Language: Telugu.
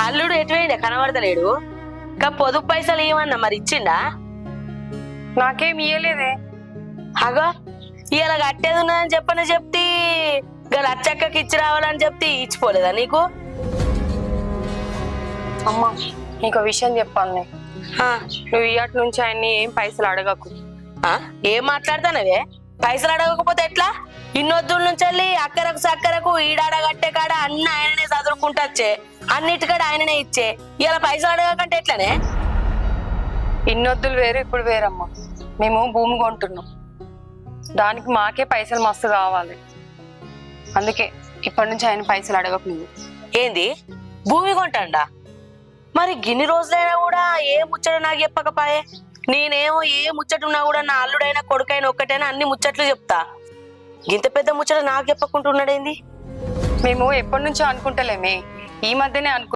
అల్లుడు ఎటువైండే కనబడతలేడు. ఇంకా పొదుపు పైసలు ఏమన్నా మరి ఇచ్చిండా? నాకేం ఇయ్యలేదే. అగో ఇలా కట్టేది ఉన్నదని చెప్పని చెప్తే ఇంకా లచ్చక్కకి ఇచ్చి రావాలని చెప్తే ఇచ్చిపోలేదా నీకు? అమ్మా నీకు విషయం చెప్పాలి. ఆ, నువ్వు ఇయ్యటి నుంచి ఆయన్ని ఏం పైసలు అడగకు. ఆ, ఏం మాట్లాడతానవే? పైసలు అడగకపోతే ఎట్లా? ఇన్నొద్దుల నుంచి వెళ్ళి అక్కరకు సక్కరకు ఈడాడ కట్టే కాడ అన్ని ఆయననే చదువుకుంటొచ్చే, అన్నిటికాడ ఆయననే ఇచ్చే. ఇలా పైసలు అడగకంటే ఎట్లనే? ఇన్నొద్దులు వేరు ఇప్పుడు వేరమ్మా. మేము భూమి కొంటున్నాం, దానికి మాకే పైసలు మస్తు కావాలి. అందుకే ఇప్పటి నుంచి ఆయన పైసలు అడగకు నువ్వు. ఏంది భూమి కొంటాండా? మరి గిన్ని రోజులైనా కూడా ఏ ముచ్చట నాకు చెప్పకపాయే? నేనేమో ఏ ముచ్చట ఉన్నా కూడా నా అల్లుడైనా కొడుకైనా ఒక్కటైనా అన్ని ముచ్చట్లు చెప్తా. ఇంత పెద్ద ముచ్చట నాకు చెప్పకుంటున్నాడేంది? మేము ఎప్పటి నుంచో అనుకుంటలేమే, ఈ మధ్యనే